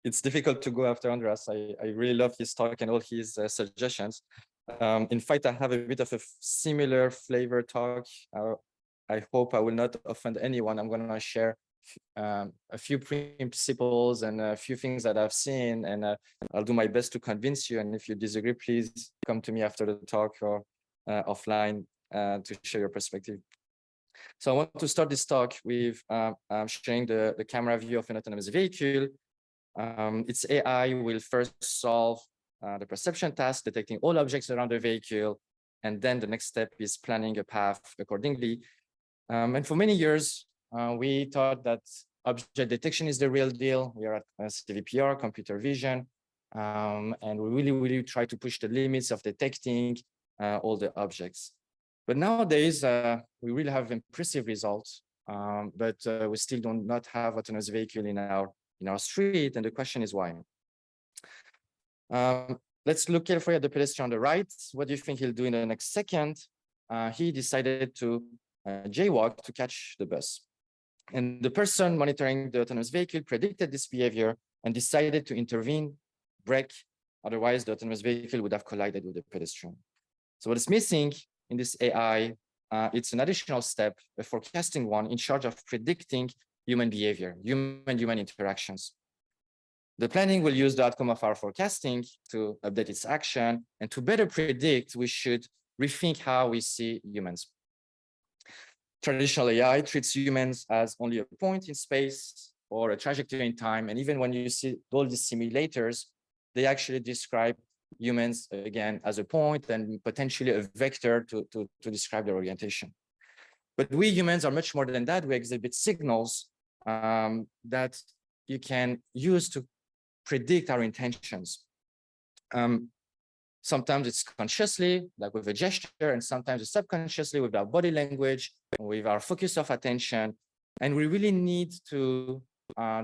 it's difficult to go after Andreas. I really love his talk and all his suggestions. In fact, I have a bit of a similar flavor talk. I hope I will not offend anyone. I'm going to share a few principles and a few things that I've seen, and I'll do my best to convince you. And if you disagree, please come to me after the talk or offline to share your perspective. So I want to start this talk with showing the camera view of an autonomous vehicle. Its AI will first solve the perception task, detecting all objects around the vehicle, and then the next step is planning a path accordingly. And for many years, we thought that object detection is the real deal. We are at CVPR, computer vision, and we really try to push the limits of detecting all the objects. But nowadays, we really have impressive results, but we still do not have autonomous vehicle in our street, and the question is why. Let's look carefully at the pedestrian on the right. What do you think he'll do in the next second? He decided to jaywalk to catch the bus. And the person monitoring the autonomous vehicle predicted this behavior and decided to intervene, brake. Otherwise, the autonomous vehicle would have collided with the pedestrian. So what is missing in this AI, it's an additional step, a forecasting one in charge of predicting human behavior, human interactions. The planning will use the outcome of our forecasting to update its action, and to better predict, we should rethink how we see humans. Traditional AI treats humans as only a point in space or a trajectory in time, and even when you see all these simulators, they actually describe humans again as a point and potentially a vector to describe their orientation. But we humans are much more than that. We exhibit signals that you can use to predict our intentions. Sometimes it's consciously, like with a gesture, and sometimes it's subconsciously with our body language, with our focus of attention. And we really need to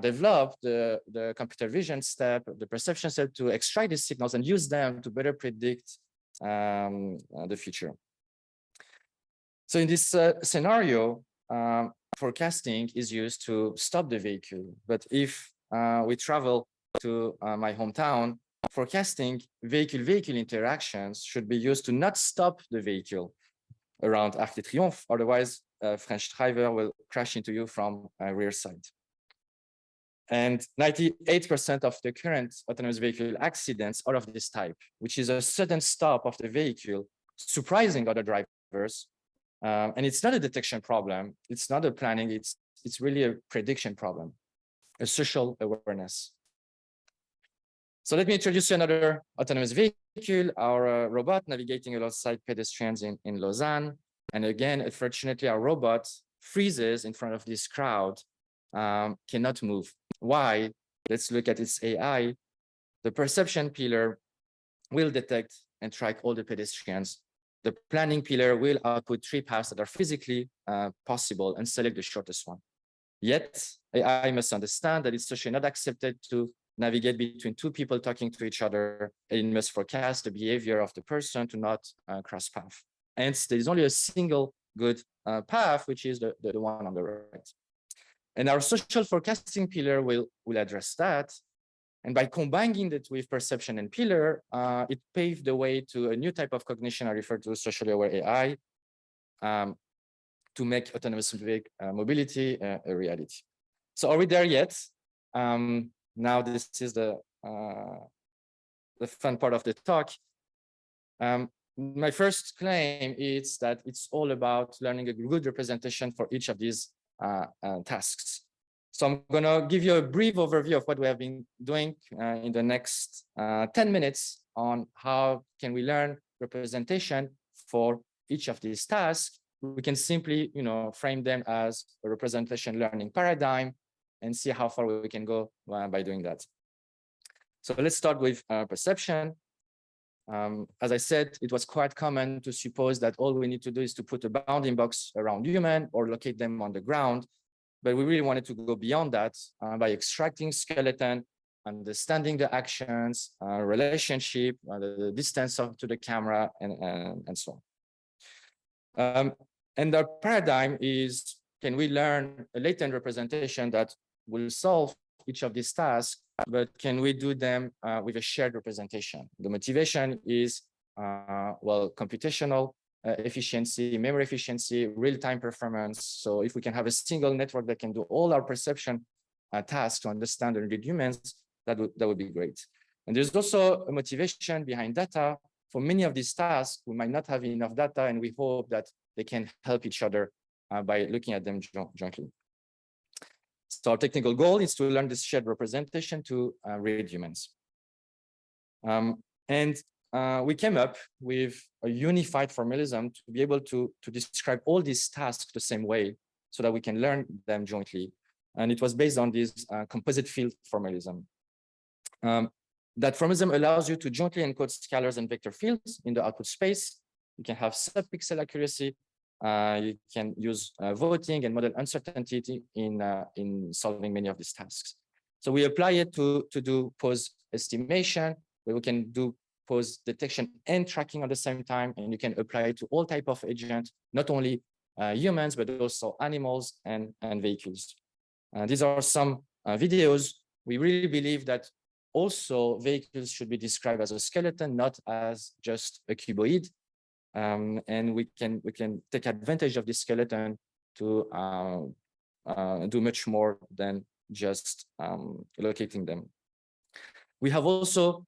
develop the computer vision step, the perception step, to extract these signals and use them to better predict the future. So in this scenario, forecasting is used to stop the vehicle. But if we travel to my hometown, forecasting vehicle-vehicle interactions should be used to not stop the vehicle around Arc de Triomphe. Otherwise, a French driver will crash into you from a rear side. And 98% of the current autonomous vehicle accidents are of this type, which is a sudden stop of the vehicle, surprising other drivers. And it's not a detection problem. It's not a planning. It's really a prediction problem, a social awareness. So let me introduce you another autonomous vehicle, our robot navigating alongside pedestrians in Lausanne. And again, unfortunately, our robot freezes in front of this crowd, cannot move. Why? Let's look at its AI. The perception pillar will detect and track all the pedestrians. The planning pillar will output 3 paths that are physically possible and select the shortest one. Yet, AI must understand that it's socially not accepted to navigate between 2 people talking to each other, and it must forecast the behavior of the person to not cross path. Hence, there is only a single good path, which is the one on the right. And our social forecasting pillar will address that. And by combining it with perception and pillar, it paved the way to a new type of cognition I refer to as socially aware AI, to make autonomous mobility a reality. So are we there yet? Now this is the fun part of the talk. My first claim is that it's all about learning a good representation for each of these tasks. So I'm going to give you a brief overview of what we have been doing in the next 10 minutes on how can we learn representation for each of these tasks. We can simply, frame them as a representation learning paradigm and see how far we can go by doing that. So let's start with perception. As I said, it was quite common to suppose that all we need to do is to put a bounding box around human or locate them on the ground. But we really wanted to go beyond that by extracting skeleton, understanding the actions, relationship, the distance to the camera, and so on. And our paradigm is, can we learn a latent representation that will solve each of these tasks but can we do them with a shared representation? The motivation is, well, computational efficiency, memory efficiency, real-time performance. So if we can have a single network that can do all our perception tasks to understand and read humans, that would be great. And there's also a motivation behind data. For many of these tasks, we might not have enough data, and we hope that they can help each other by looking at them jointly. So our technical goal is to learn this shared representation to read humans. We came up with a unified formalism to be able to describe all these tasks the same way so that we can learn them jointly. And it was based on this composite field formalism. That formalism allows you to jointly encode scalars and vector fields in the output space. You can have sub-pixel accuracy. You can use voting and model uncertainty in solving many of these tasks. So we apply it to do pose estimation, where we can do pose detection and tracking at the same time, and you can apply it to all type of agents, not only humans, but also animals and vehicles. These are some videos. We really believe that also vehicles should be described as a skeleton, not as just a cuboid. And we can take advantage of this skeleton to do much more than just locating them. We have also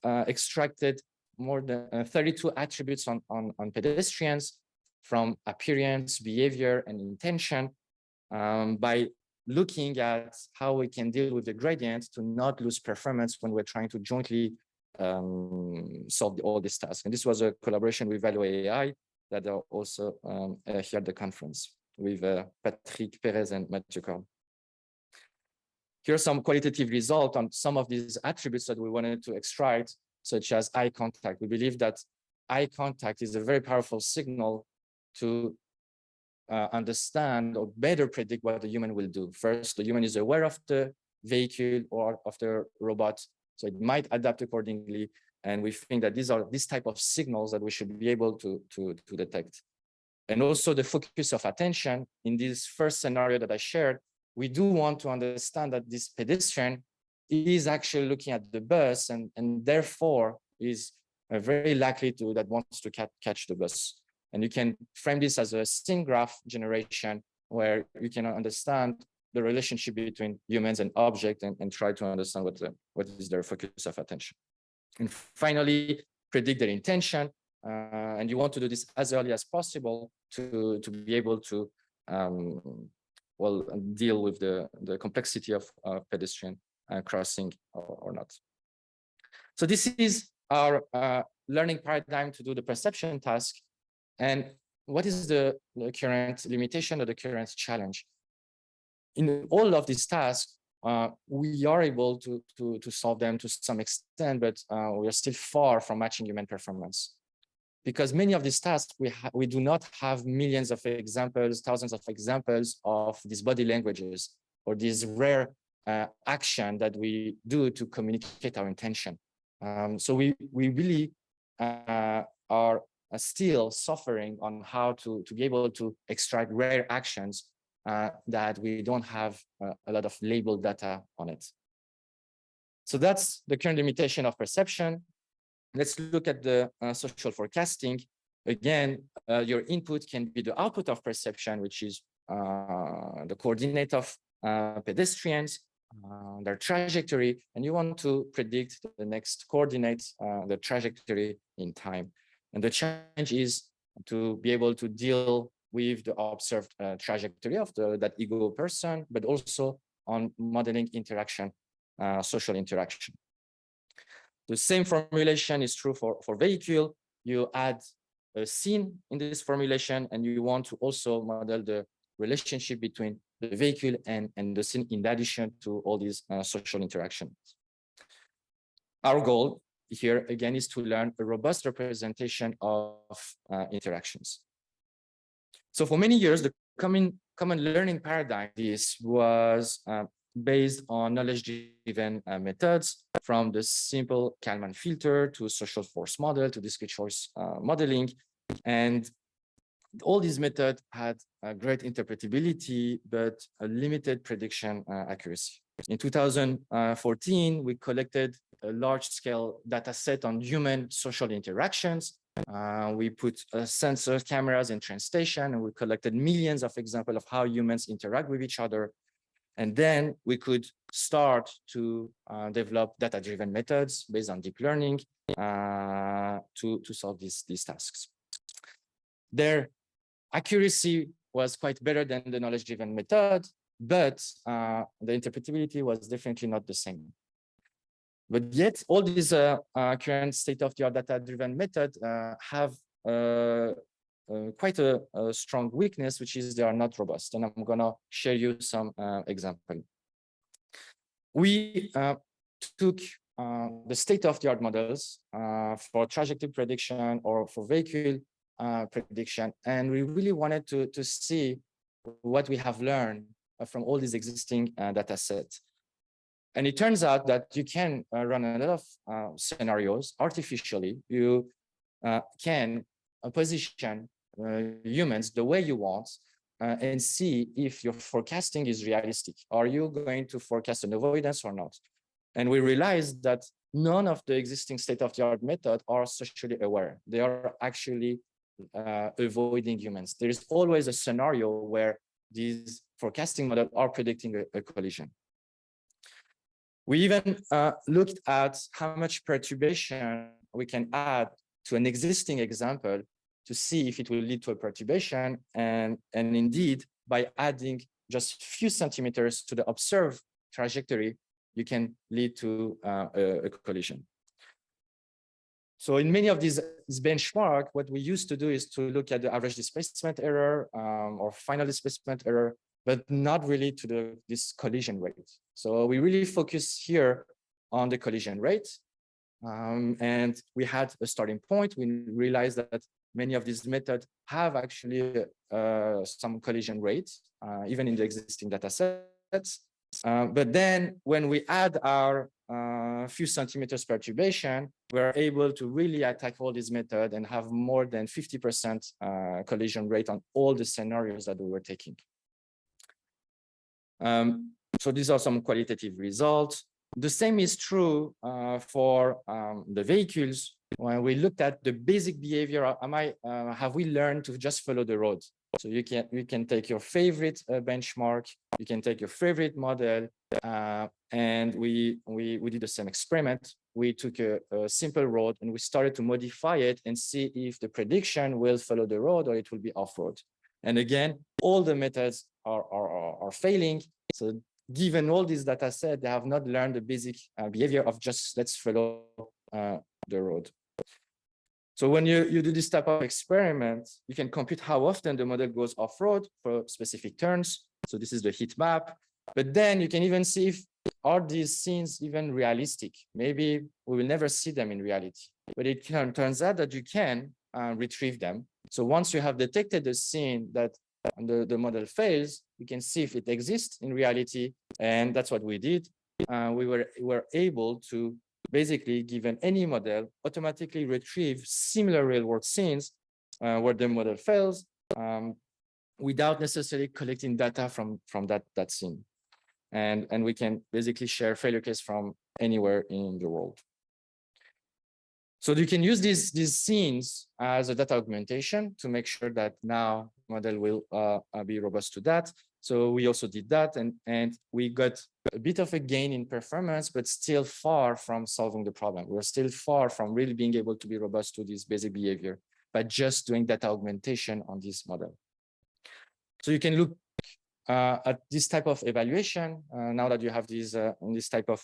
extracted more than 32 attributes on pedestrians from appearance, behavior, and intention by looking at how we can deal with the gradient to not lose performance when we're trying to jointly solve all these tasks. And this was a collaboration with Vivo AI that are also here at the conference with Patrick Perez and Mathieu Korn. Here are some qualitative results on some of these attributes that we wanted to extract, such as eye contact. We believe that eye contact is a very powerful signal to understand or better predict what the human will do. First, the human is aware of the vehicle or of the robot, so it might adapt accordingly. And we think that these are these type of signals that we should be able to detect. And also the focus of attention. In this first scenario that I shared, we do want to understand that this pedestrian is actually looking at the bus and therefore is very likely to that wants to catch the bus. And you can frame this as a scene graph generation where you can understand the relationship between humans and objects and try to understand what is their focus of attention. And finally, predict their intention. And you want to do this as early as possible to be able to well, deal with the complexity of pedestrian crossing or not. So this is our learning paradigm to do the perception task. And what is the current limitation or the current challenge? In all of these tasks, we are able to solve them to some extent, but we are still far from matching human performance. Because many of these tasks, we do not have millions of examples, thousands of examples of these body languages or these rare action that we do to communicate our intention. So we really are still suffering on how to be able to extract rare actions that we don't have a lot of labeled data on it. So that's the current limitation of perception. Let's look at the social forecasting. Again, your input can be the output of perception, which is the coordinate of pedestrians, their trajectory, and you want to predict the next coordinate, the trajectory in time. And the challenge is to be able to deal with the observed trajectory of that ego person, but also on modeling interaction, social interaction. The same formulation is true for vehicle. You add a scene in this formulation, and you want to also model the relationship between the vehicle and the scene in addition to all these social interactions. Our goal here, again, is to learn a robust representation of interactions. So for many years, the common learning paradigm, this was based on knowledge-driven methods, from the simple Kalman filter to social force model to discrete choice modeling. And all these methods had a great interpretability, but a limited prediction accuracy. In 2014, we collected a large-scale data set on human social interactions. We put sensors, cameras in train station, and we collected millions of examples of how humans interact with each other. And then we could start to develop data-driven methods based on deep learning to solve these tasks. Their accuracy was quite better than the knowledge-driven method, but the interpretability was definitely not the same. But yet, all these current state-of-the-art data-driven methods have quite a strong weakness, which is they are not robust. And I'm going to share you some example. We took the state-of-the-art models for trajectory prediction or for vehicle prediction, and we really wanted to see what we have learned from all these existing data sets. And it turns out that you can run a lot of scenarios artificially. You can position humans the way you want and see if your forecasting is realistic. Are you going to forecast an avoidance or not? And we realized that none of the existing state-of-the-art methods are socially aware. They are actually avoiding humans. There is always a scenario where these forecasting models are predicting a collision. We even looked at how much perturbation we can add to an existing example to see if it will lead to a perturbation. And indeed, by adding just a few centimeters to the observed trajectory, you can lead to a collision. So in many of these benchmarks, what we used to do is to look at the average displacement error or final displacement error, but not really to this collision rate. So we really focus here on the collision rate. And we had a starting point. We realized that many of these methods have actually some collision rate, even in the existing data sets. But then when we add our few centimeters perturbation, we're able to really attack all these methods and have more than 50% collision rate on all the scenarios that we were taking. So these are some qualitative results. The same is true for the vehicles. When we looked at the basic behavior, have we learned to just follow the road? So you can take your favorite benchmark, you can take your favorite model, and we did the same experiment. We took a simple road and we started to modify it and see if the prediction will follow the road or it will be off-road. And again, all the methods are failing. So given all these data sets, they have not learned the basic behavior of just let's follow the road. So when you do this type of experiment, you can compute how often the model goes off-road for specific turns. So this is the heat map. But then you can even see if are these scenes even realistic. Maybe we will never see them in reality. But it turns out that you can retrieve them. So once you have detected the scene that the model fails, you can see if it exists in reality. And that's what we did. We were able to basically, given any model, automatically retrieve similar real-world scenes where the model fails without necessarily collecting data from that scene. And we can basically share failure case from anywhere in the world. So you can use these scenes as a data augmentation to make sure that now model will be robust to that. So we also did that, and we got a bit of a gain in performance, but still far from solving the problem. We're still far from really being able to be robust to this basic behavior by just doing data augmentation on this model. So you can look at this type of evaluation. Now that you have this type of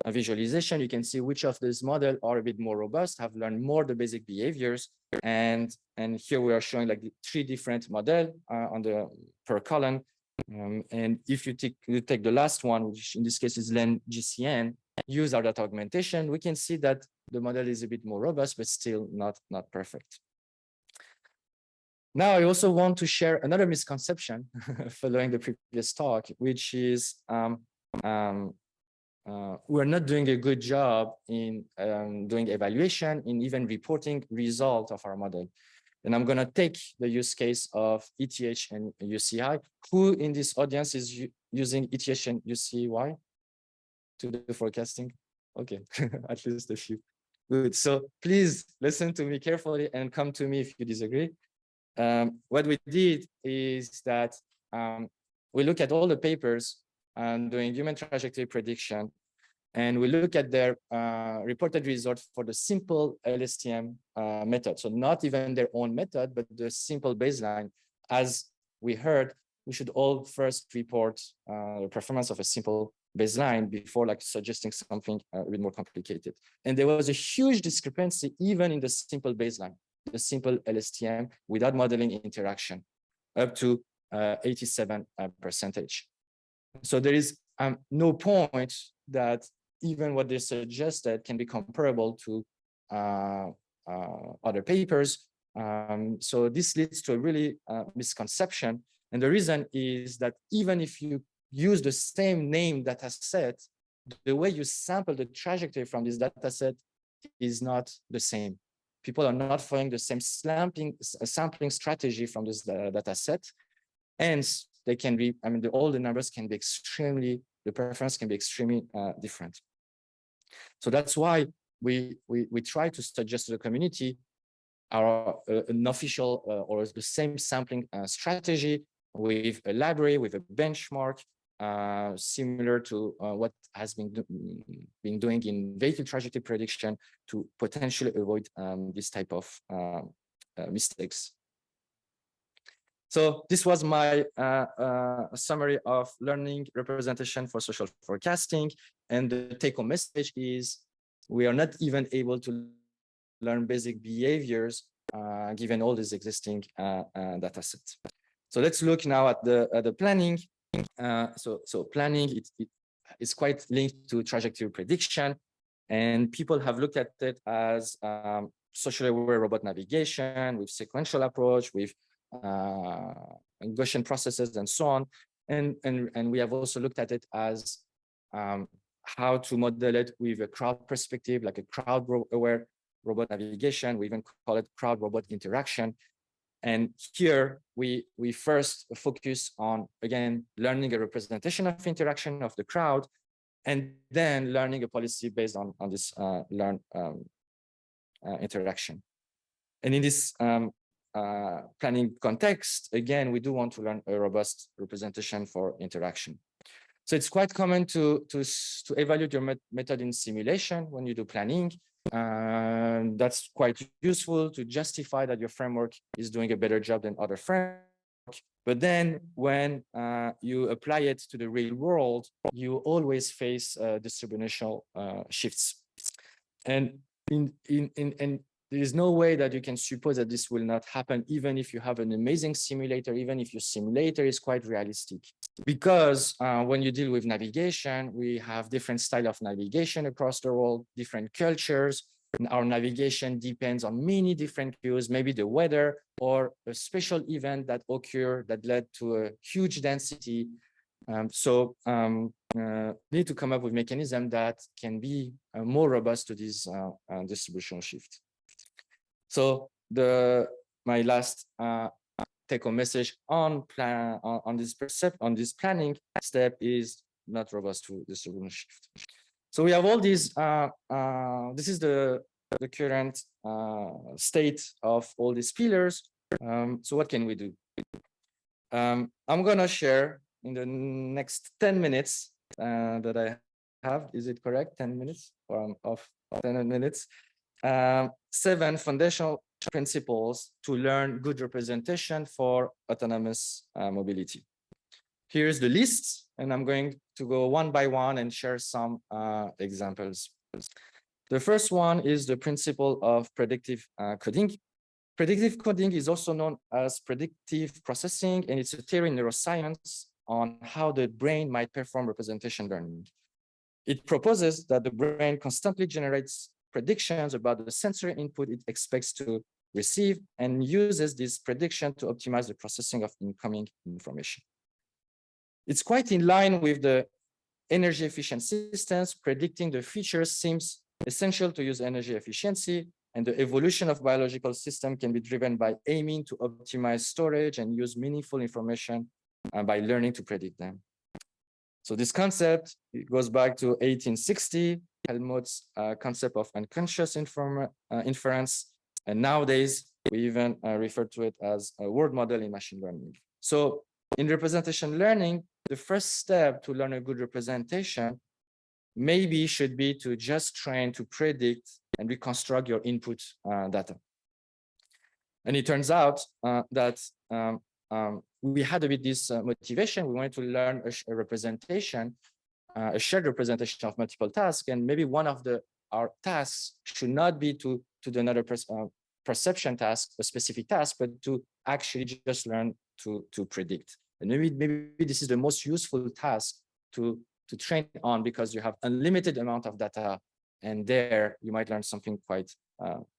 visualization, you can see which of these models are a bit more robust, have learned more the basic behaviors. And here we are showing like the 3 different models on the per column. And if you take the last one, which in this case is LEN GCN, use our data augmentation, we can see that the model is a bit more robust, but still not perfect. Now, I also want to share another misconception following the previous talk, which is we're not doing a good job in doing evaluation, in even reporting results of our model. And I'm going to take the use case of ETH and UCI. Who in this audience is using ETH and UCI to do forecasting? Okay, at least a few. Good. So please listen to me carefully and come to me if you disagree. What we did is that we look at all the papers doing human trajectory prediction, and we look at their reported results for the simple LSTM method. So not even their own method, but the simple baseline. As we heard, we should all first report the performance of a simple baseline before like suggesting something a bit more complicated. And there was a huge discrepancy even in the simple baseline, the simple LSTM without modeling interaction, up to 87%. So there is no point that even what they suggested can be comparable to other papers. So this leads to a really misconception. And the reason is that even if you use the same name data set, the way you sample the trajectory from this data set is not the same. People are not following the same sampling strategy from this data set. Hence, they can be, I mean, all the numbers can be extremely, the preference can be extremely different. So that's why we try to suggest to the community an official or the same sampling strategy with a library, with a benchmark, similar to what has been doing in vehicle trajectory prediction to potentially avoid this type of mistakes. So this was my summary of learning representation for social forecasting. And the take-home message is we are not even able to learn basic behaviors given all these existing data sets. So let's look now at the planning. So planning it is quite linked to trajectory prediction, and people have looked at it as socially aware robot navigation with sequential approach, with Gaussian processes and so on. And we have also looked at it as how to model it with a crowd perspective, like a crowd aware robot navigation. We even call it crowd robot interaction. And here we first focus on, again, learning a representation of interaction of the crowd, and then learning a policy based on this learned interaction. And in this planning context, again, we do want to learn a robust representation for interaction. So it's quite common to evaluate your method in simulation when you do planning. That's quite useful to justify that your framework is doing a better job than other frameworks. But then when you apply it to the real world, you always face distributional shifts. And there is no way that you can suppose that this will not happen, even if you have an amazing simulator, even if your simulator is quite realistic. Because when you deal with navigation, we have different style of navigation across the world, different cultures. And our navigation depends on many different cues, maybe the weather or a special event that occurred that led to a huge density. Need to come up with mechanisms that can be more robust to this distributional shift. So my last take-home message on this planning step is not robust to distributional shift. So we have all these. This is the current state of all these pillars. So what can we do? I'm gonna share in the next 10 minutes that I have. Is it correct? 10 minutes or of 10 minutes. 7 foundational principles to learn good representation for autonomous mobility. Here's the list, and I'm going to go one by one and share some examples. The first one is the principle of predictive coding. Predictive coding is also known as predictive processing, and it's a theory in neuroscience on how the brain might perform representation learning. It proposes that the brain constantly generates predictions about the sensory input it expects to receive and uses this prediction to optimize the processing of incoming information. It's quite in line with the energy efficient systems. Predicting the features seems essential to use energy efficiency, And the evolution of biological system can be driven by aiming to optimize storage and use meaningful information by learning to predict them. So this concept, it goes back to 1860, Helmholtz's concept of unconscious inference. And nowadays, we even refer to it as a word model in machine learning. So in representation learning, the first step to learn a good representation maybe should be to just train to predict and reconstruct your input data. And it turns out that we had a bit this motivation. We wanted to learn a representation, a shared representation of multiple tasks. And maybe one of our tasks should not be to do another perception task, a specific task, but to actually just learn to predict. And maybe this is the most useful task to train on, because you have unlimited amount of data, and there you might learn something quite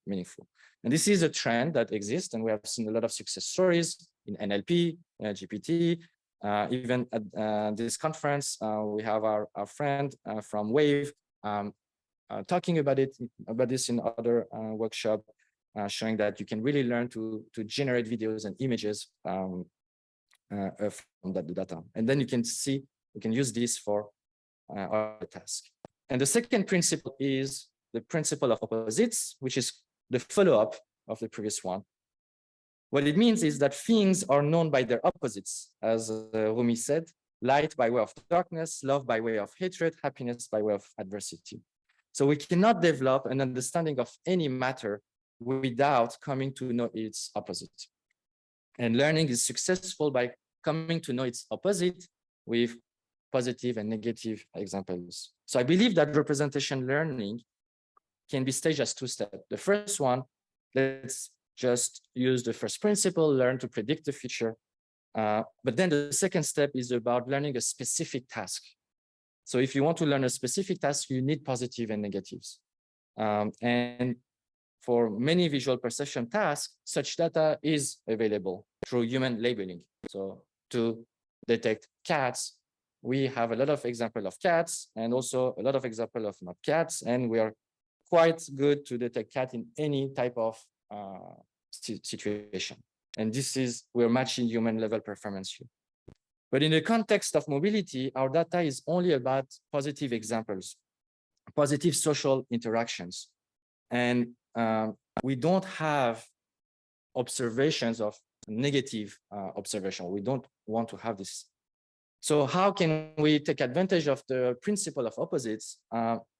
meaningful. And this is a trend that exists, and we have seen a lot of success stories in NLP, GPT. Even at this conference, we have our friend from Wave talking about this in other workshop, showing that you can really learn to generate videos and images from that data. And then you can use this for other tasks. And the second principle is the principle of opposites, which is the follow-up of the previous one. What it means is that things are known by their opposites, as Rumi said, light by way of darkness, love by way of hatred, happiness by way of adversity. So we cannot develop an understanding of any matter without coming to know its opposite. And learning is successful by coming to know its opposite with positive and negative examples. So I believe that representation learning can be staged as two steps. The first one, let's just use the first principle, learn to predict the future. But then the second step is about learning a specific task. So if you want to learn a specific task, you need positive and negatives. And for many visual perception tasks, such data is available through human labeling. So to detect cats, we have a lot of examples of cats and also a lot of examples of not cats. And we are quite good to detect cat in any type of situation. And we're matching human level performance here. But in the context of mobility, our data is only about positive examples, positive social interactions. And we don't have observations of negative observation. We don't want to have this. So how can we take advantage of the principle of opposites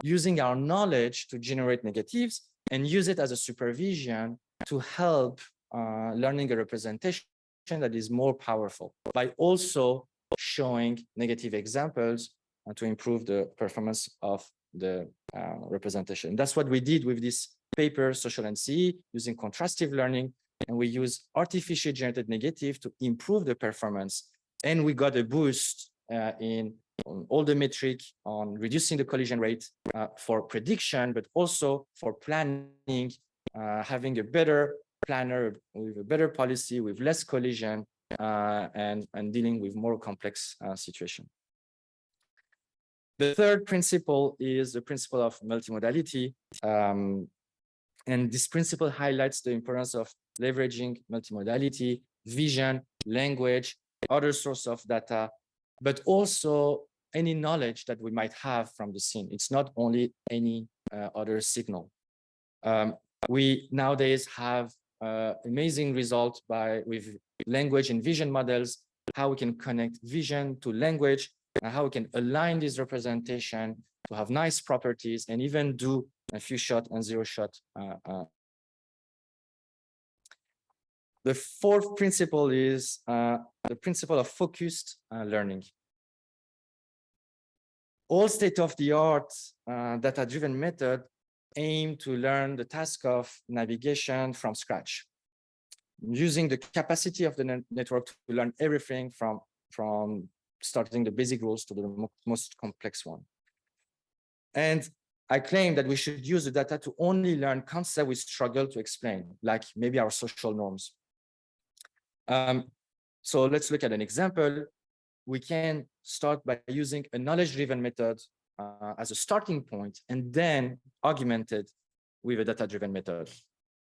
using our knowledge to generate negatives and use it as a supervision to help learning a representation that is more powerful by also showing negative examples to improve the performance of the representation. That's what we did with this paper, Social NCE, using contrastive learning, and we use artificially generated negative to improve the performance. And we got a boost in all the metric on reducing the collision rate for prediction, but also for planning, having a better planner with a better policy, with less collision, and dealing with more complex situation. The third principle is the principle of multimodality. And this principle highlights the importance of leveraging multimodality, vision, language, other source of data, but also any knowledge that we might have from the scene. It's not only any other signal. We nowadays have amazing results with language and vision models, how we can connect vision to language, and how we can align this representation to have nice properties and even do a few shot and zero shot. The fourth principle is the principle of focused learning. All state-of-the-art data-driven method aim to learn the task of navigation from scratch, using the capacity of the network to learn everything from starting the basic rules to the most complex one. And I claim that we should use the data to only learn concepts we struggle to explain, like maybe our social norms. So let's look at an example. We can start by using a knowledge-driven method as a starting point, and then augmented with a data-driven method.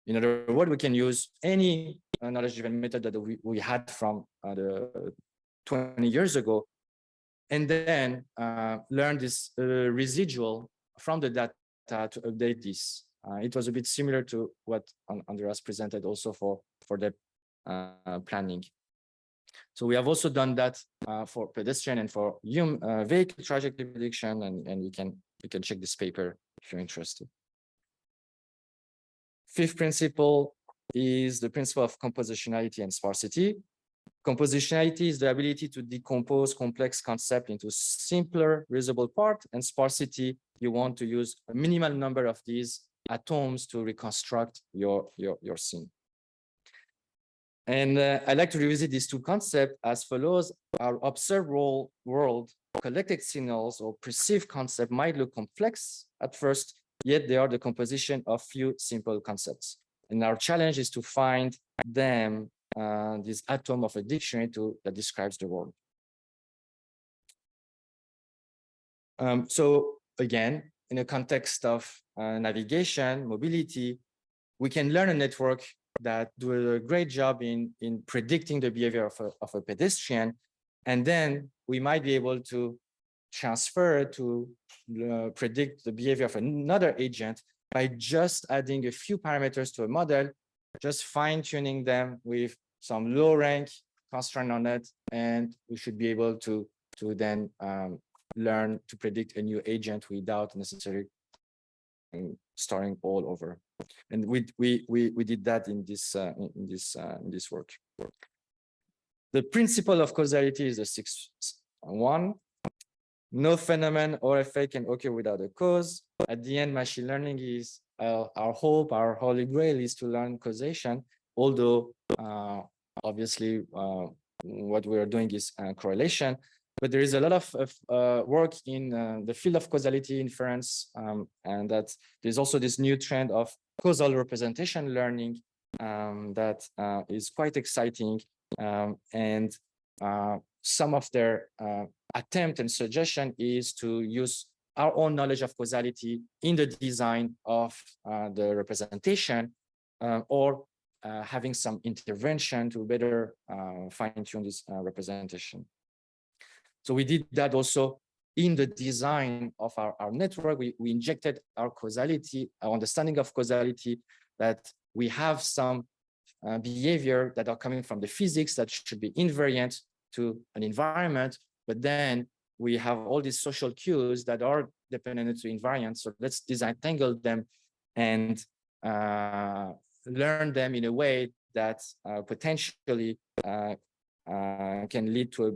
In other words, we can use any knowledge-driven method that we had from the 20 years ago, and then learn this residual from the data to update this. It was a bit similar to what Andreas presented also for the planning. So we have also done that for pedestrian and for vehicle trajectory prediction, and you can check this paper if you're interested. Fifth principle is the principle of compositionality and sparsity. Compositionality is the ability to decompose complex concepts into simpler, reusable parts, and sparsity, you want to use a minimal number of these atoms to reconstruct your scene. And I'd like to revisit these two concepts as follows. Our observed world, collected signals or perceived concept might look complex at first, yet they are the composition of few simple concepts. And our challenge is to find them, this atom of a dictionary that describes the world. So again, in a context of navigation, mobility, we can learn a network that do a great job in predicting the behavior of a pedestrian. And then we might be able to transfer to predict the behavior of another agent by just adding a few parameters to a model, just fine-tuning them with some low-rank constraint on it, and we should be able to then learn to predict a new agent without necessarily starting all over. And we did that in this work. The principle of causality is the sixth one. No phenomenon or effect can occur without a cause. At the end, machine learning is our hope, our holy grail is to learn causation, although obviously what we are doing is correlation. But there is a lot of work in the field of causality inference, and that there's also this new trend of causal representation learning that is quite exciting. And some of their attempt and suggestion is to use our own knowledge of causality in the design of the representation, or having some intervention to better fine-tune this representation. So we did that also in the design of our network. We injected our causality, our understanding of causality, that we have some behavior that are coming from the physics that should be invariant to an environment, but then we have all these social cues that are dependent to invariance. So let's disentangle them and learn them in a way that potentially can lead to a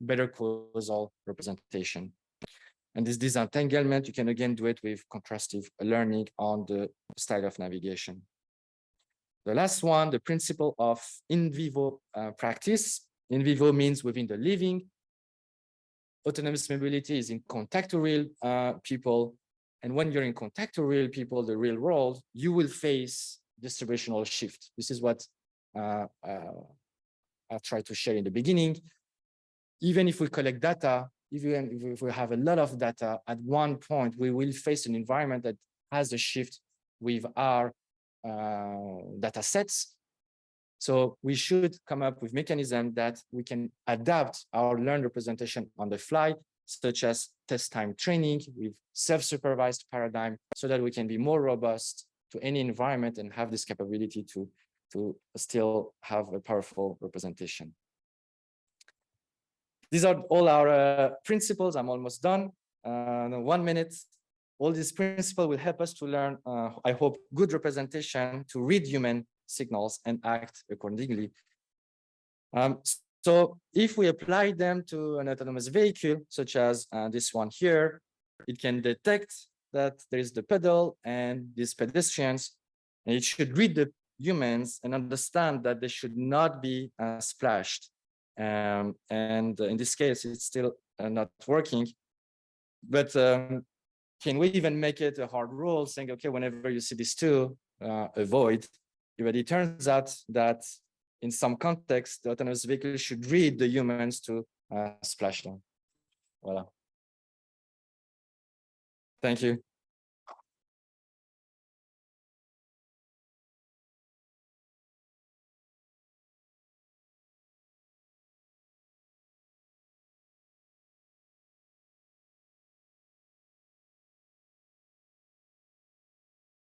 better causal representation. And this disentanglement, you can again do it with contrastive learning on the style of navigation. The last one, the principle of in vivo practice. In vivo means within the living. Autonomous mobility is in contact to real people. And when you're in contact to real people, the real world, you will face distributional shift. This is what I've tried to share in the beginning. Even if we collect data, even if we have a lot of data, at one point, we will face an environment that has a shift with our data sets. So we should come up with mechanisms that we can adapt our learned representation on the fly, such as test time training with self-supervised paradigm, so that we can be more robust to any environment and have this capability to still have a powerful representation. These are all our principles. I'm almost done. 1 minute. All these principles will help us to learn, I hope, good representation to read human signals and act accordingly. So if we apply them to an autonomous vehicle, such as this one here, it can detect that there is the pedal and these pedestrians, and it should read the humans and understand that they should not be splashed. And in this case, it's still not working. But can we even make it a hard rule saying, okay, whenever you see these two, avoid? But it turns out that in some context, the autonomous vehicle should read the humans to splash them. Voila. Thank you.